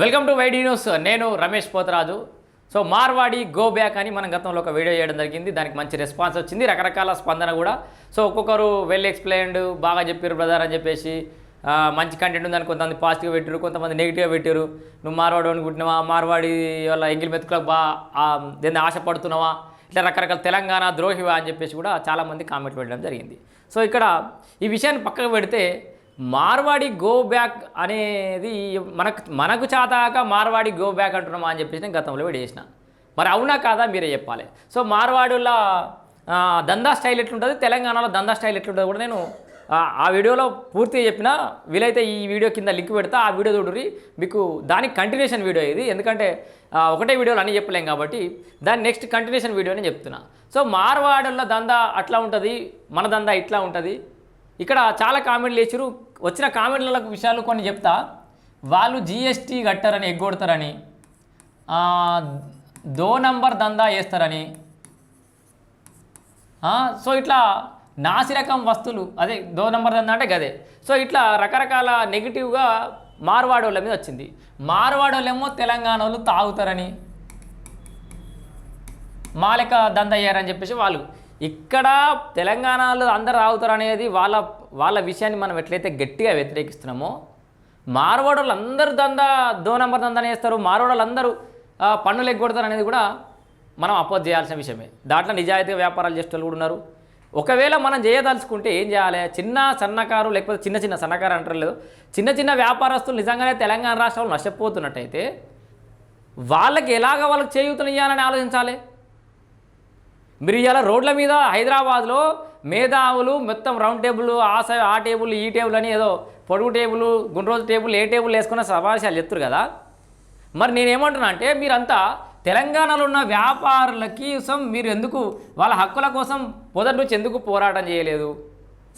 Welcome to వైడి news. నేను Ramesh Potharaju. So Marwadi go back అని మనం గతంలో ఒక వీడియో చేయడం జరిగింది. దానికి మంచి రెస్పాన్స్ వచ్చింది, రకరకాల స్పందన కూడా. సో ఒక్కొక్కరు వెల్ ఎక్స్ప్లెయిన్డ్, బాగా చెప్పారు బ్రదర్ అని చెప్పేసి మంచి కంటెంట్ ఉందని కొంతమంది పాజిటివ్గా పెట్టారు, కొంతమంది నెగిటివ్గా పెట్టారు. నువ్వు మార్వాడి అనుకుంటున్నావా, మార్వాడి వల్ల ఎంగిల్ మెతుకులకు దీన్ని ఆశపడుతున్నావా, ఇట్లా రకరకాల తెలంగాణ ద్రోహివా అని చెప్పేసి కూడా చాలామంది కామెంట్ పెట్టడం జరిగింది. సో ఇక్కడ ఈ విషయాన్ని పక్కకు పెడితే మార్వాడి గో బ్యాక్ అనేది మనకు చాతాక మార్వాడి గో బ్యాక్ అంటున్నామా అని చెప్పేసి నేను గతంలో వీడియో చేసిన. మరి అవునా కాదా మీరే చెప్పాలి. సో మార్వాడుల దందా స్టైల్ ఎట్లుంటుంది, తెలంగాణలో దందా స్టైల్ ఎట్లుంటుంది కూడా నేను ఆ వీడియోలో పూర్తిగా చెప్పిన. వీలైతే ఈ వీడియో కింద లింక్ పెడతా, ఆ వీడియో చూడుర్రి. మీకు దానికి కంటిన్యూషన్ వీడియో ఇది, ఎందుకంటే ఒకటే వీడియోలో అన్నీ చెప్పలేం కాబట్టి దాని నెక్స్ట్ కంటిన్యూషన్ వీడియోని చెప్తున్నా. సో మార్వాడుల దందా అట్లా ఉంటుంది, మన దందా ఇట్లా ఉంటుంది. ఇక్కడ చాలా కామెంట్లు వేసారు. వచ్చిన కామెంట్ల విషయాలు కొన్ని చెప్తా. వాళ్ళు జీఎస్టీ కట్టారని ఎగ్గొడతారని, దో నంబర్ దందా వేస్తారని, సో ఇట్లా నాసిరకం వస్తువులు, అదే దో నంబర్ దందా అంటే గదే. సో ఇట్లా రకరకాల నెగిటివ్గా మార్వాడోళ్ళ మీద వచ్చింది. మార్వాడోళ్ళేమో తెలంగాణ వాళ్ళు తాగుతారని, మాలెక్క దందా అయ్యారని చెప్పేసి వాళ్ళు. ఇక్కడ తెలంగాణలో అందరు తాగుతారు అనేది వాళ్ళ విషయాన్ని మనం ఎట్లయితే గట్టిగా వ్యతిరేకిస్తున్నామో, మార్వాడోళ్ళు అందరూ దో నంబర్ దందానే వేస్తారు, మార్వాడోళ్ళు అందరూ పన్నులు ఎగ్గొడతారు అనేది కూడా మనం అపోజ్ చేయాల్సిన విషయమే. దాంట్లో నిజాయితీగా వ్యాపారాలు చేసే వాళ్ళు కూడా ఉన్నారు. ఒకవేళ మనం చేయదలుచుకుంటే ఏం చేయాలి, చిన్న సన్నకారు లేకపోతే చిన్న సన్నకారు అంటారు లేదు, చిన్న వ్యాపారస్తులు నిజంగానే తెలంగాణ రాష్ట్రంలో నష్టపోతున్నట్టయితే వాళ్ళకి వాళ్ళకి చేయూతనియ్యాలని ఆలోచించాలి. మీరు ఇవాళ రోడ్ల మీద హైదరాబాద్లో మేధావులు మొత్తం రౌండ్ టేబుల్, ఆ టేబుల్ ఈ టేబుల్ అని ఏదో పొడుగు టేబుల్, గుండ్రోజు టేబుల్, ఏ టేబుల్ వేసుకున్న సమావేశాలు చెప్తారు కదా. మరి నేనేమంటున్నా అంటే మీరంతా తెలంగాణలో ఉన్న వ్యాపారులకి మీరు ఎందుకు వాళ్ళ హక్కుల కోసం మొదటి నుంచి ఎందుకు పోరాటం చేయలేదు?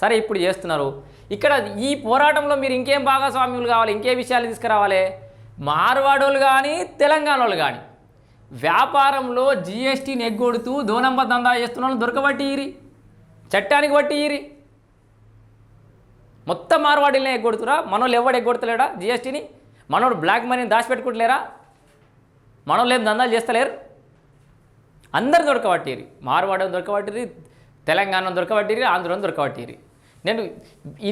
సరే ఇప్పుడు చేస్తున్నారు. ఇక్కడ ఈ పోరాటంలో మీరు ఇంకేం భాగస్వామ్యులు కావాలి, ఇంకే విషయాలు తీసుకురావాలి? మార్వాడోళ్ళు కానీ తెలంగాణ వాళ్ళు కానీ వ్యాపారంలో జీఎస్టీని ఎగ్గొడుతూ దో నంబర్ దందా చేస్తున్న వాళ్ళు దొరకబట్టిరి, చట్టానికి బట్టిరి. మొత్తం మార్వాడీలనే ఎగ్గొడుతురా, మనోళ్ళు ఎవడు ఎగ్గొడతలేడా జీఎస్టీని? మనోడు బ్లాక్ మనీని దాచిపెట్టుకుంటలేరా? మనోళ్ళు ఏం దందాలు చేస్తలేరు? అందరు దొరకబట్టిరి, మార్వాడని దొరకబట్టిరి, తెలంగాణ దొరకబట్టిరి, ఆంధ్రని దొరకబట్టిరి. నేను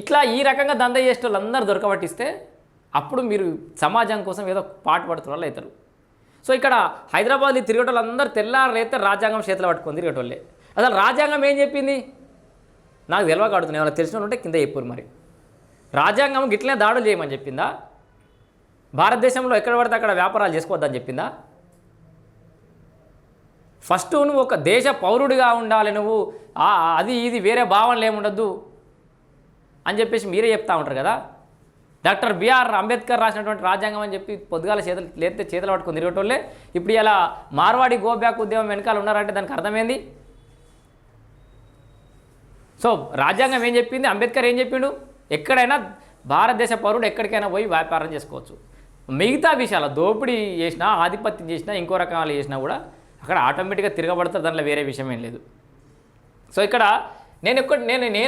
ఇట్లా ఈ రకంగా దందా చేసే వాళ్ళు అందరూ దొరకబట్టిస్తే అప్పుడు మీరు సమాజం కోసం ఏదో పాటు పడుతున్న వాళ్ళు అవుతారు. సో ఇక్కడ హైదరాబాద్లో తిరిగేటోళ్ళు అందరూ తెల్లారైతే రాజ్యాంగం చేతిలో పట్టుకొని తిరిగేటోళ్ళే. అసలు రాజ్యాంగం ఏం చెప్పింది నాకు తెలియక అడుగుతున్నాయి. వాళ్ళకి తెలిసిన ఉంటే కింద చెప్పారు. మరి రాజ్యాంగం గిట్లనే దాడులు చేయమని చెప్పిందా? భారతదేశంలో ఎక్కడ పడితే అక్కడ వ్యాపారాలు చేసుకోవద్దని చెప్పిందా? ఫస్ట్ నువ్వు ఒక దేశ పౌరుడిగా ఉండాలి, నువ్వు అది ఇది వేరే భావనలు ఏముండద్దు అని చెప్పేసి మీరే చెప్తా ఉంటారు కదా. డాక్టర్ బిఆర్ అంబేద్కర్ రాసినటువంటి రాజ్యాంగం అని చెప్పి పొద్దుగాల చేతులు పట్టుకొని తిరిగేటోళ్ళే ఇప్పుడు ఇలా మార్వాడి గో బ్యాక్ ఉద్యమం వెనకాల ఉన్నారంటే దానికి అర్థమైంది. సో రాజ్యాంగం ఏం చెప్పింది, అంబేద్కర్ ఏం చెప్పిండు, ఎక్కడైనా భారతదేశ పౌరుడు ఎక్కడికైనా పోయి వ్యాపారం చేసుకోవచ్చు. మిగతా విషయాలు దోపిడీ చేసినా, ఆధిపత్యం చేసినా, ఇంకో రకాలు చేసినా కూడా అక్కడ ఆటోమేటిక్గా తిరగబడతారు, దాంట్లో వేరే విషయం ఏం లేదు. సో ఇక్కడ నేను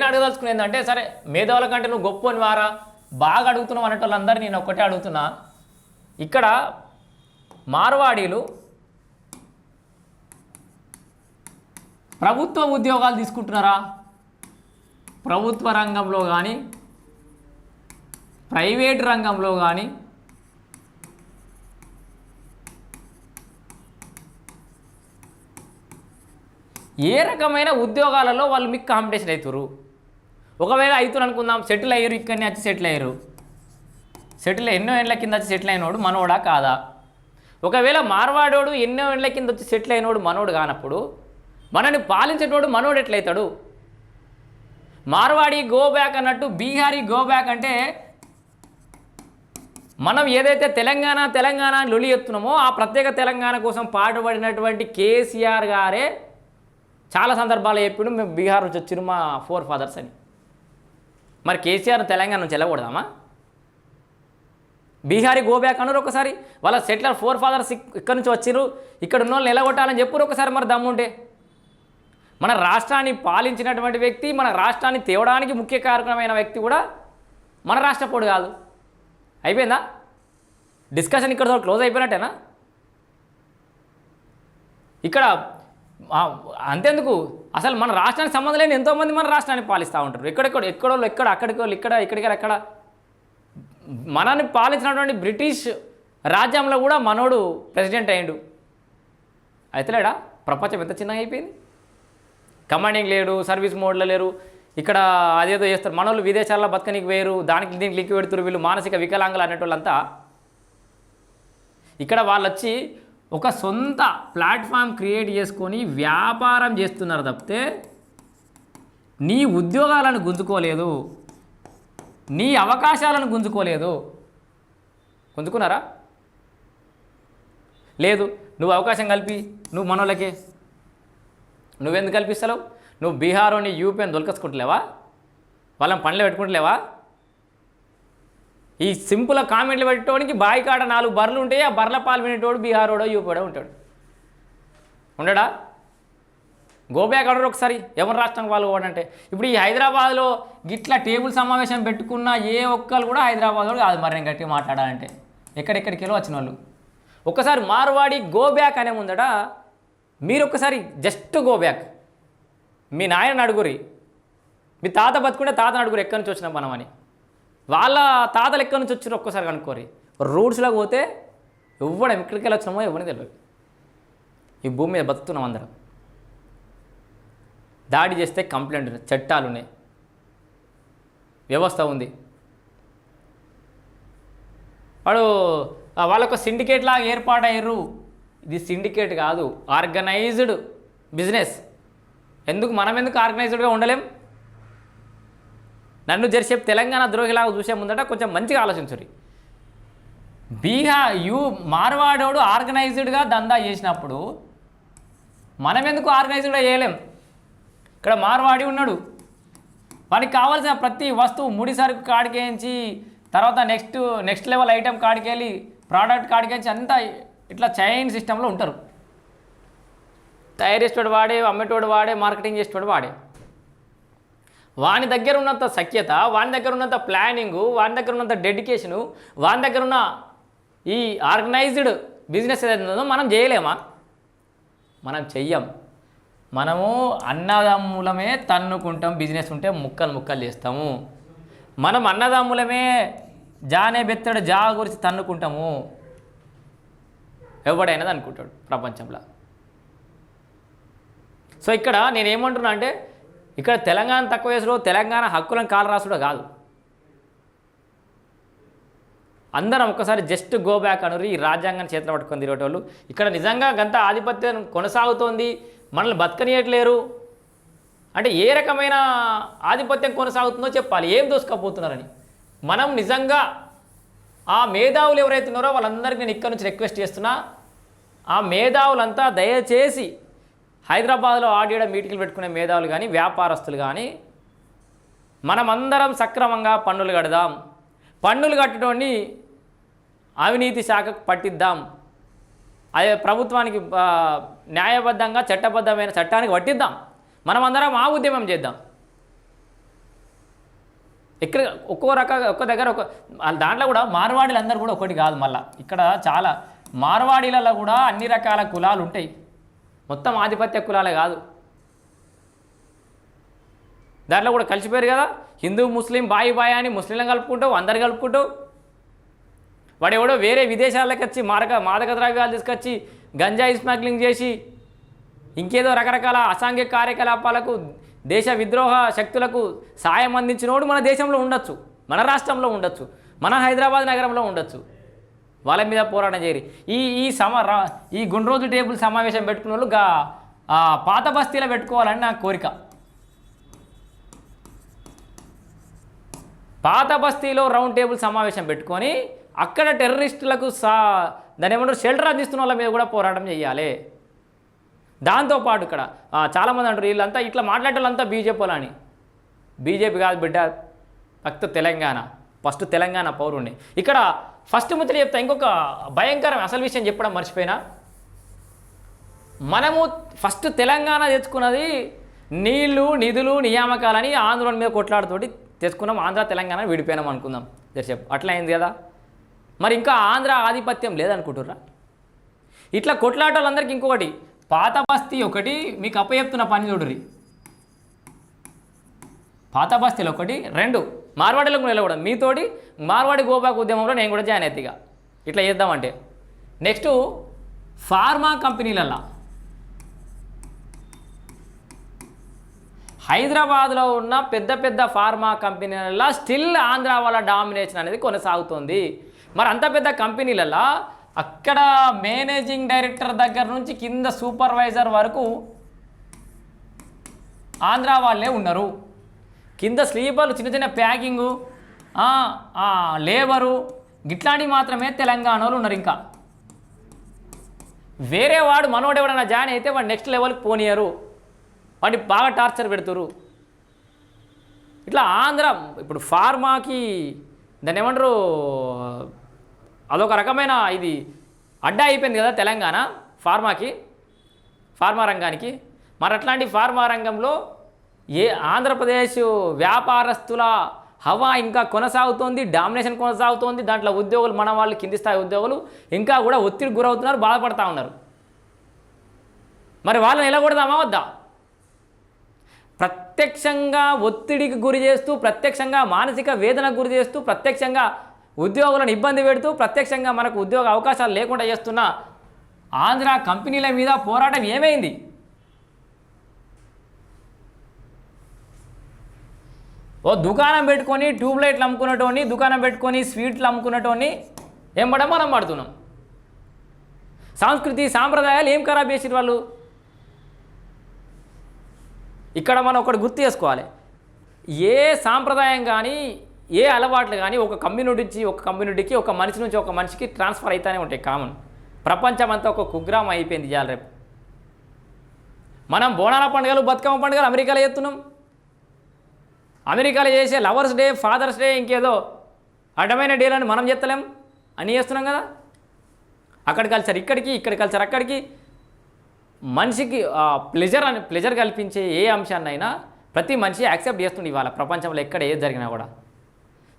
అడగదలుచుకునేది ఏంటంటే, సరే మేధావుల కంటే నువ్వు గొప్ప అని వారా బాగా అడుగుతున్నావు అనేటోళ్ళందరూ నేను ఒక్కటే అడుగుతున్నా. ఇక్కడ మార్వాడీలు ప్రభుత్వ ఉద్యోగాలు తీసుకుంటున్నారా? ప్రభుత్వ రంగంలో కానీ ప్రైవేట్ రంగంలో కానీ ఏ రకమైన ఉద్యోగాలలో వాళ్ళు మీకు కాంపిటీషన్ అవుతారు? ఒకవేళ అవుతున్నారు అనుకుందాం, సెటిల్ అయ్యారు, ఇక్కడనే వచ్చి సెటిల్ అయ్యారు, ఎన్నో ఏళ్ళ కింద వచ్చి సెటిల్ అయినోడు మనోడా కాదా? ఒకవేళ మార్వాడోడు ఎన్నో ఏళ్ళ కింద వచ్చి సెటిల్ అయినోడు మనోడు కానప్పుడు మనని పాలించేటోడు మనోడు ఎట్లయితాడు? మార్వాడి గో బ్యాక్ అన్నట్టు బీహారీ గో బ్యాక్ అంటే మనం ఏదైతే తెలంగాణ లొలి ఎత్తున్నామో ఆ ప్రత్యేక తెలంగాణ కోసం పాటుపడినటువంటి కేసీఆర్ గారే చాలా సందర్భాలు చెప్పాడు, మేము బీహార్ నుంచి వచ్చిన మా ఫోర్ ఫాదర్స్ అని. మరి కేసీఆర్ తెలంగాణ నుంచి వెళ్ళకూడదామా? బీహారీ గో బ్యాక్ అన్నారు ఒకసారి. వాళ్ళ సెటిలర్ ఫోర్ ఫాదర్స్ ఇక్కడ నుంచి వచ్చిర్రు, ఇక్కడ ఉన్న వాళ్ళని ఎలగొట్టాలని చెప్పారు ఒకసారి. మరి దమ్ముంటే మన రాష్ట్రాన్ని పాలించినటువంటి వ్యక్తి, మన రాష్ట్రాన్ని తేవడానికి ముఖ్య కారణమైన వ్యక్తి కూడా మన రాష్ట్రపోడు కాదు. అయిపోయిందా? డిస్కషన్ ఇక్కడ క్లోజ్ అయిపోయినట్టేనా? ఇక్కడ అంతేందుకు అసలు మన రాష్ట్రానికి సంబంధం లేని ఎంతోమంది మన రాష్ట్రాన్ని పాలిస్తూ ఉంటారు. ఇక్కడికి అక్కడ మనల్ని పాలించినటువంటి బ్రిటిష్ రాజ్యంలో కూడా మనోడు ప్రెసిడెంట్ అయ్యిండు. అయితేలేడా? ప్రపంచం ఎంత చిన్నగా అయిపోయింది. కమాండింగ్ లేడు, సర్వీస్ మోడ్లో లేరు. ఇక్కడ అదేదో చేస్తారు మనోళ్ళు, విదేశాల్లో బతకనికి వేరు, దానికి దీనికి లింక్ పెడుతురు వీళ్ళు, మానసిక వికలాంగులు అనేటోళ్ళంతా. ఇక్కడ వాళ్ళు వచ్చి ఒక సొంత ప్లాట్ఫామ్ క్రియేట్ చేసుకొని వ్యాపారం చేస్తున్నారు తప్పితే నీ ఉద్యోగాలను గుంజుకోలేదు, నీ అవకాశాలను గుంజుకోలేదు. గుంజుకున్నారా? లేదు. నువ్వు అవకాశం కల్పి నువ్వు మనోళ్ళకే నువ్వెందుకు కల్పిస్తలేవు? నువ్వు బీహారోని యూపీని దొలకసుకుంటలేవా? వాళ్ళని పనులు పెట్టుకుంటలేవా? ఈ సింపుల్ కామెంట్లు పెట్టడానికి బావి కాడ 4 బర్రెలు ఉంటాయి. ఆ బర్రెల పాలు వినేటోడు బీహారోడో యూపీడో ఉంటాడు. ఉండడా? గోబ్యాక్ ఆర్డర్ ఒకసారి ఎవరి రాష్ట్రానికి వాళ్ళు పోవడంటే. ఇప్పుడు ఈ హైదరాబాద్లో గిట్లా టేబుల్ సమావేశం పెట్టుకున్న ఏ ఒక్కరు కూడా హైదరాబాద్లో కాదు. మరి నేను గట్టిగా మాట్లాడాలంటే ఎక్కడెక్కడికెళ్ళో వచ్చిన వాళ్ళు. ఒక్కసారి మార్వాడి గోబ్యాక్ అనే ముందట మీరు ఒక్కసారి జస్ట్ గోబ్యాక్ మీ నాయనని అడుగురి, మీ తాత బతుకుంటే తాతను అడుగురు ఎక్కడి నుంచి వచ్చినాం మనం అని. వాళ్ళ తాతలు ఎక్కడి నుంచి వచ్చారో ఒక్కసారి కనుక్కోరి. రూట్స్లో పోతే ఇవ్వడం ఎక్కడికి వెళ్ళి వచ్చినామో ఎవరిని తెలియదు. ఈ భూమి మీద బతుకుతున్నాం అందరం. దాడి చేస్తే కంప్లైంట్, చట్టాలు ఉన్నాయి, వ్యవస్థ ఉంది. వాడు వాళ్ళొక సిండికేట్ లాగా ఏర్పాటయ్యారు. ఇది సిండికేట్ కాదు, ఆర్గనైజ్డ్ బిజినెస్. మనం ఎందుకు ఆర్గనైజ్డ్గా ఉండలేం? నన్ను జరిసేపు తెలంగాణ ద్రోహిలాగా చూసే ముందట కొంచెం మంచిగా ఆలోచించురి. మార్వాడోడు ఆర్గనైజ్డ్గా దందా చేసినప్పుడు మనం ఎందుకు ఆర్గనైజ్డ్గా చేయలేం? ఇక్కడ మార్వాడి ఉన్నాడు, వాడికి కావాల్సిన ప్రతి వస్తువు ముడి సరుకు కాడికేయించి, తర్వాత నెక్స్ట్ లెవెల్ ఐటెం కాడికెళ్ళి, ప్రోడక్ట్ కాడికేయించి అంతా ఇట్లా చైన్ సిస్టంలో ఉంటారు. తయారు చేసేవాడు వాడే, అమ్మేటోడు వాడే, మార్కెటింగ్ చేసేవాడు వాడే. వాని దగ్గర ఉన్నంత సఖ్యత, వాని దగ్గర ఉన్నంత ప్లానింగు, వాని దగ్గర ఉన్నంత డెడికేషను, వాని దగ్గర ఉన్న ఈ ఆర్గనైజ్డ్ బిజినెస్ ఏదైతే ఉందో మనం చేయలేమా? మనం చెయ్యం. మనము అన్నదమ్ములమే తన్నుకుంటాం. బిజినెస్ ఉంటే ముక్కలు చేస్తాము. మనం అన్నదమ్ములమే జానే బెత్తడు జా గురించి తన్నుకుంటాము. ఎవడైనది అనుకుంటాడు ప్రపంచంలో. సో ఇక్కడ నేనేమంటున్నా అంటే, ఇక్కడ తెలంగాణ తక్కువ వయసులో తెలంగాణ హక్కులను కాలు రాసుడో కాదు. అందరం ఒక్కసారి జస్ట్ గో బ్యాక్ అనురి. ఈ రాజ్యాంగాన్ని చేతిలో పట్టుకొని తిరిగేటోళ్ళు ఇక్కడ నిజంగా గంత ఆధిపత్యం కొనసాగుతోంది, మనల్ని బతకనియట్లేరు అంటే ఏ రకమైన ఆధిపత్యం కొనసాగుతుందో చెప్పాలి. ఏం దోసుకపోతున్నారని. మనం నిజంగా ఆ మేధావులు ఎవరైతే ఉన్నారో వాళ్ళందరికీ నేను ఇక్కడ నుంచి రిక్వెస్ట్ చేస్తున్నా, ఆ మేధావులంతా దయచేసి హైదరాబాద్లో ఆడియో మీటింగ్లు పెట్టుకునే మేధావులు కానీ వ్యాపారస్తులు కానీ మనమందరం సక్రమంగా పన్నులు కడదాం. పన్నులు కట్టడాన్ని అవినీతి శాఖకు పట్టిద్దాం. అదే ప్రభుత్వానికి న్యాయబద్ధంగా చట్టబద్ధమైన చట్టానికి పట్టిద్దాం. మనమందరం ఆ ఉద్యమం చేద్దాం. ఇక్కడ ఒక్క దగ్గర దాంట్లో కూడా మార్వాడీలు అందరూ కూడా ఒకటి కాదు. మళ్ళీ ఇక్కడ చాలా మార్వాడీలలో కూడా అన్ని రకాల కులాలు ఉంటాయి. మొత్తం ఆధిపత్య కులాలే కాదు. దాంట్లో కూడా కలిసిపోయారు కదా. హిందూ ముస్లిం బాయి అని ముస్లింలను కలుపుకుంటావు, అందరు కలుపుకుంటావు. వాడు ఎవడో వేరే విదేశాలకు వచ్చి మాదక ద్రవ్యాలు తీసుకొచ్చి గంజాయి స్మగ్లింగ్ చేసి ఇంకేదో రకరకాల అసాంఘిక కార్యకలాపాలకు, దేశ విద్రోహ శక్తులకు సాయం అందించినోడు మన దేశంలో ఉండొచ్చు, మన రాష్ట్రంలో ఉండొచ్చు, మన హైదరాబాద్ నగరంలో ఉండొచ్చు. వాళ్ళ మీద పోరాటం చేయరు. ఈ గుండ్రోజు టేబుల్ సమావేశం పెట్టుకున్న వాళ్ళు పాత బస్తీలో పెట్టుకోవాలని నా కోరిక. పాత బస్తీలో రౌండ్ టేబుల్ సమావేశం పెట్టుకొని అక్కడ టెర్రరిస్టులకు దాని ఏమంటారు షెల్టర్ అందిస్తున్న వాళ్ళ మీద కూడా పోరాటం చేయాలి. దాంతోపాటు ఇక్కడ చాలామంది అంటారు వీళ్ళంతా ఇట్లా మాట్లాడే వాళ్ళంతా బీజేపీ వాళ్ళని. బీజేపీ కాదు బిడ్డ, తెలంగాణ ఫస్ట్ తెలంగాణ పౌరుణ్ణి. ఇక్కడ ఫస్ట్ ముచ్చట చెప్తా. ఇంకొక భయంకరం అసలు విషయం చెప్పడం మర్చిపోయినా. మనము ఫస్ట్ తెలంగాణ తెచ్చుకున్నది నీళ్లు, నిధులు, నియామకాలని ఆంధ్రుల మీద కొట్లాడుతోటి తెచ్చుకున్నాం. ఆంధ్ర తెలంగాణ విడిపోయినాం అనుకుందాం. చెప్పు అట్లా అయింది కదా. మరి ఇంకా ఆంధ్ర ఆధిపత్యం లేదనుకుంటుర్రా? ఇట్లా కొట్లాటోళ్ళందరికీ ఇంకొకటి, పాత బస్తీ ఒకటి మీకు అప్పచెప్తున్న పని చూడుర్రి. పాత బస్తీలు ఒకటి, 2 మార్వాడీలకు నిలబడడం మీతోటి మార్వాడి గోబాక్ ఉద్యమంలో నేను కూడా జాయిన్ అవుతా. ఇట్లా చేద్దామంటే నెక్స్ట్ ఫార్మా కంపెనీలల్లో హైదరాబాద్లో ఉన్న పెద్ద పెద్ద ఫార్మా కంపెనీలలో స్టిల్ ఆంధ్ర వాళ్ళ డామినేషన్ అనేది కొనసాగుతుంది. మరి అంత పెద్ద కంపెనీలలో అక్కడ మేనేజింగ్ డైరెక్టర్ దగ్గర నుంచి కింద సూపర్వైజర్ వరకు ఆంధ్ర వాళ్ళే ఉన్నారు. కింద స్లీపర్లు చిన్న చిన్న ప్యాకింగు లేబరు గిట్లాంటివి మాత్రమే తెలంగాణలో ఉన్నారు. ఇంకా వేరే వాడు మనోడు ఎవడన్నా జాయిన్ అయితే వాడు నెక్స్ట్ లెవెల్కి పోనీయరు, వాడిని బాగా టార్చర్ పెడుతురు. ఇట్లా ఆంధ్ర ఇప్పుడు ఫార్మాకి దాన్ని ఏమంటారు, అదొక రకమైన ఇది అడ్డా అయిపోయింది కదా తెలంగాణ ఫార్మాకి, ఫార్మా రంగానికి. మరి అట్లాంటి ఫార్మా రంగంలో ఆంధ్రప్రదేశ్ వ్యాపారస్తుల హవా ఇంకా కొనసాగుతోంది, డామినేషన్ కొనసాగుతోంది. దాంట్లో ఉద్యోగులు మన వాళ్ళు కింది స్థాయి ఉద్యోగులు ఇంకా కూడా ఒత్తిడికి గురవుతున్నారు, బాధపడుతూ ఉన్నారు. మరి వాళ్ళని నిలబడదామా వద్దా? ప్రత్యక్షంగా ఒత్తిడికి గురి చేస్తూ, ప్రత్యక్షంగా మానసిక వేదనకు గురి చేస్తూ, ప్రత్యక్షంగా ఉద్యోగులను ఇబ్బంది పెడుతూ, ప్రత్యక్షంగా మనకు ఉద్యోగ అవకాశాలు లేకుండా చేస్తున్న ఆంధ్ర కంపెనీల మీద పోరాటం ఏమైంది? ఓ దుకాణం పెట్టుకొని ట్యూబ్లైట్లు అమ్ముకునేటోని, దుకాణం పెట్టుకొని స్వీట్లు అమ్ముకునేటోని మనం పడుతున్నాం. సంస్కృతి సాంప్రదాయాలు ఏం ఖరాబ్ చేసిరు వాళ్ళు? ఇక్కడ మనం ఒకటి గుర్తు చేసుకోవాలి, ఏ సాంప్రదాయం కానీ ఏ అలవాట్లు కానీ ఒక కమ్యూనిటీకి ఒక మనిషి నుంచి ఒక మనిషికి ట్రాన్స్ఫర్ అవుతూనే ఉంటాయి కామన్. ప్రపంచం అంతా ఒక కుగ్రామం అయిపోయింది ఇవాళ రేపు. మనం బోనాల పండుగలు బతుకమ్మ పండుగలు అమెరికాలో చేస్తున్నాం. అమెరికాలో చేసే లవర్స్ డే, ఫాదర్స్ డే, ఇంకేదో అడ్డమైన డేలని మనం చేస్తలేం అని చేస్తున్నాం కదా. అక్కడ కల్చర్ ఇక్కడికి, ఇక్కడ కల్చర్ అక్కడికి. మనిషికి ప్లెజర్ కల్పించే ఏ అంశాన్నైనా ప్రతి మనిషి యాక్సెప్ట్ చేస్తుంది ఇవాళ ప్రపంచంలో ఎక్కడ ఏది జరిగినా కూడా.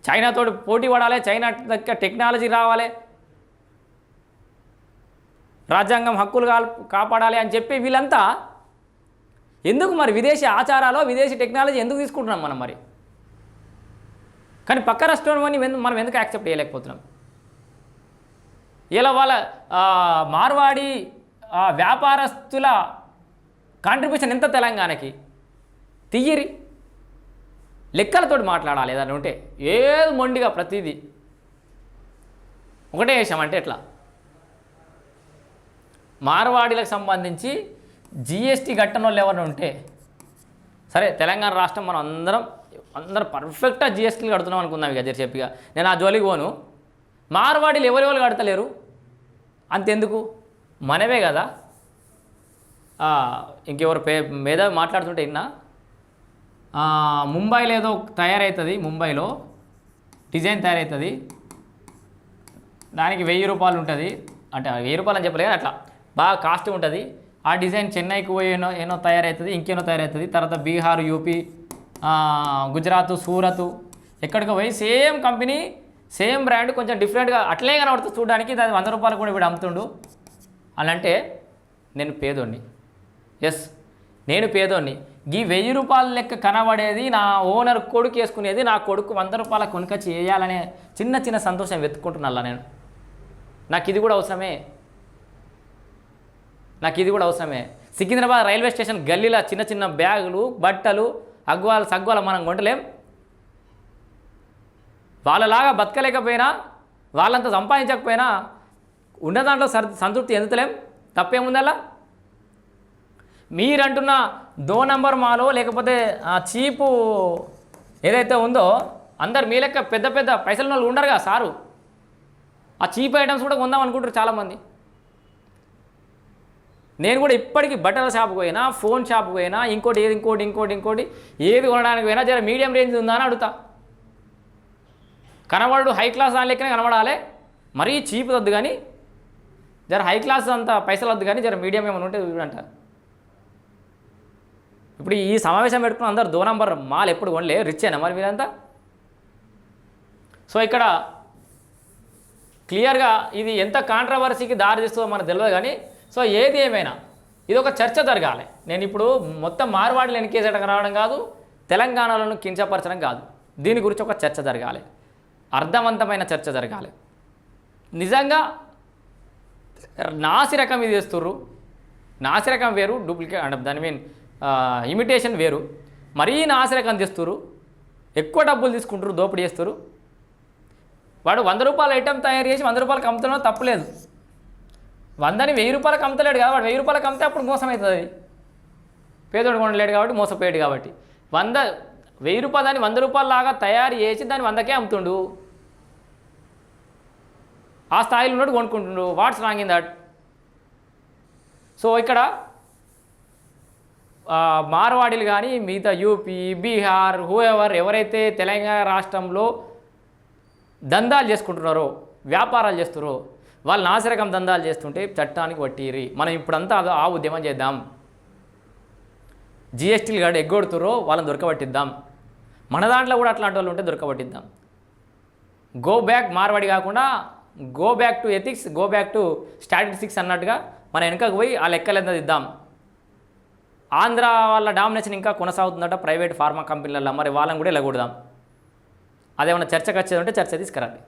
చైనాతో పోటీ పడాలి, చైనా దగ్గర టెక్నాలజీ రావాలి, రాజ్యాంగం హక్కులు కాపాడాలి అని చెప్పి వీళ్ళంతా ఎందుకు మరి విదేశీ ఆచారాలు, విదేశీ టెక్నాలజీ ఎందుకు తీసుకుంటున్నాం మనం మరి? కానీ పక్క రాష్ట్రంలోని మనం ఎందుకు యాక్సెప్ట్ చేయలేకపోతున్నాం? ఇలా వాళ్ళ మార్వాడి వ్యాపారస్తుల కాంట్రిబ్యూషన్ ఎంత తెలంగాణకి తీయరి లెక్కలతోటి మాట్లాడాలి. ఏదైనా ఉంటే ఏది మొండిగా ప్రతిదీ ఒకటే వేసామంటే ఎట్లా? మార్వాడీలకు సంబంధించి జిఎస్టీ కట్టని వాళ్ళు ఎవరైనా ఉంటే సరే, తెలంగాణ రాష్ట్రం మనం అందరం పర్ఫెక్ట్గా జిఎస్టీలు కడుతున్నాం అనుకుందాం. ఇక చెప్పిగా నేను ఆ జోలికి పోను. మార్వాడీలు ఎవరెవరు కడతలేరు అంతెందుకు, మనవే కదా. ఇంకెవరు మీద మాట్లాడుతుంటే ఇన్నా, ముంబైలో ఏదో తయారవుతుంది, ముంబైలో డిజైన్ తయారవుతుంది, దానికి 1000 రూపాయలు ఉంటుంది. అంటే 1000 రూపాయలు అని చెప్పలేదు, అట్లా బాగా కాస్ట్ ఉంటుంది. ఆ డిజైన్ చెన్నైకి పోయి ఏనో తయారవుతుంది, ఇంకేనో తయారవుతుంది. తర్వాత బీహార్, యూపీ, గుజరాత్, సూరత్ ఎక్కడికి పోయి సేమ్ కంపెనీ సేమ్ బ్రాండ్ కొంచెం డిఫరెంట్గా అట్లే కనబడుతుంది చూడడానికి. దాని 100 రూపాయలు కూడా వీడు అమ్ముతుండు అని అంటే నేను పేదోడిని. ఎస్, నేను పేదోడిని. ఈ 1000 రూపాయల లెక్క కనబడేది నా ఓనర్ కొడుకు వేసుకునేది, నా కొడుకు 100 రూపాయల కొనుకొచ్చి వేయాలనే చిన్న సంతోషం వెతుక్కుంటున్నా నేను. నాకు ఇది కూడా అవసరమే. సికింద్రాబాద్ రైల్వే స్టేషన్ గల్లీలో చిన్న బ్యాగులు, బట్టలు, సగ్వాలు మనం కొంటలేం. వాళ్ళలాగా బతకలేకపోయినా, వాళ్ళంతా సంపాదించకపోయినా ఉన్న దాంట్లో సంతృప్తి ఎందుతలేం. తప్పేముందల్లా? మీరంటున్న 2 నంబర్ మాలో లేకపోతే చీపు ఏదైతే ఉందో, అందరు మీ లెక్క పెద్ద పైసలు వాళ్ళు ఉండరుగా సారు. ఆ చీప్ ఐటమ్స్ కూడా కొందాం అనుకుంటారు చాలామంది. నేను కూడా ఇప్పటికీ బట్టల షాప్కి పోయినా, ఫోన్ షాప్కి పోయినా, ఇంకోటి ఏది కొనడానికి పోయినా జర మీడియం రేంజ్ ఉందా అని అడుగుతా. కనబడు హై క్లాస్ దాని లెక్కనే కనబడాలి, మరీ చీప్ వద్దు కానీ, జర హై క్లాస్ అంత పైసలు వద్దు కానీ జర మీడియం ఏమైనా ఉంటే చూడంట. ఇప్పుడు ఈ సమావేశం పెట్టుకుని అందరు 2 నంబర్ మాల్ ఎప్పుడు కొనలే, రిచ్ అయినా మరి మీరంతా. సో ఇక్కడ క్లియర్గా ఇది ఎంత కాంట్రవర్సీకి దారి తీస్తుందో మనకు తెలియదు కానీ సో ఏది ఏమైనా ఇది ఒక చర్చ జరగాలి. నేను ఇప్పుడు మొత్తం మార్వాడిని ఎన్నికేసేయడం రావడం కాదు, తెలంగాణలను కించపరచడం కాదు, దీని గురించి ఒక చర్చ జరగాలి, అర్థవంతమైన చర్చ జరగాలి. నిజంగా నాసిరకం ఇది చేస్తుర్రు, నాసిరకం వేరు, డూప్లికేట్ అంటే దాని మీన్ ఇమిటేషన్ వేరు, మరీ నాసిరకం తెస్తుర్రు, ఎక్కువ డబ్బులు తీసుకుంటారు, దోపిడీ చేస్తారు. వాడు 100 రూపాయల ఐటెం తయారు చేసి 100 రూపాయలకు అమ్ముతున్నా తప్పలేదు, 100ని 1000 రూపాయలకు అమ్ముతలేడు కదా, వాడు 1000 రూపాయలకు అమ్మితే అప్పుడు మోసం అవుతుంది. పేదోడు కొనలేడు కాబట్టి మోసపోయాడు కాబట్టి 1000 రూపాయలు దాన్ని 100 రూపాయల లాగా తయారు చేసి దాన్ని 100కే అమ్ముతుండు. ఆ స్థాయిలో ఉన్నట్టు కొనుక్కుంటుండు. What's wrong in that? So ఇక్కడ మార్వాడీలు కానీ మిగతా యూపీ, బీహార్, ఎవరైతే తెలంగాణ రాష్ట్రంలో దందాలు చేసుకుంటున్నారో, వ్యాపారాలు చేస్తున్నారో, వాళ్ళు నాసిరకం దందాలు చేస్తుంటే చట్టానికి వట్టిరి. మనం ఇప్పుడంతా ఆ ఉద్యమం చేద్దాం. జిఎస్టీలు కాదు ఎగ్గొడుతుర్రో వాళ్ళని దొరకబట్టిద్దాం. మన దాంట్లో కూడా అట్లాంటి వాళ్ళు ఉంటే దొరకబట్టిద్దాం. గో బ్యాక్ మార్వాడి కాకుండా go back to ethics, go back to statistics అన్నట్టుగా మన వెనుకకు పోయి ఆ లెక్కలు ఇద్దాం. ఆంధ్ర వాళ్ళ డామినేషన్ ఇంకా కొనసాగుతుందట ప్రైవేట్ ఫార్మా కంపెనీలలో, మరి వాళ్ళని కూడా వెళ్ళకూడదాం. అదేమన్నా చర్చకు వచ్చేది ఉంటే చర్చ తీసుకురండి.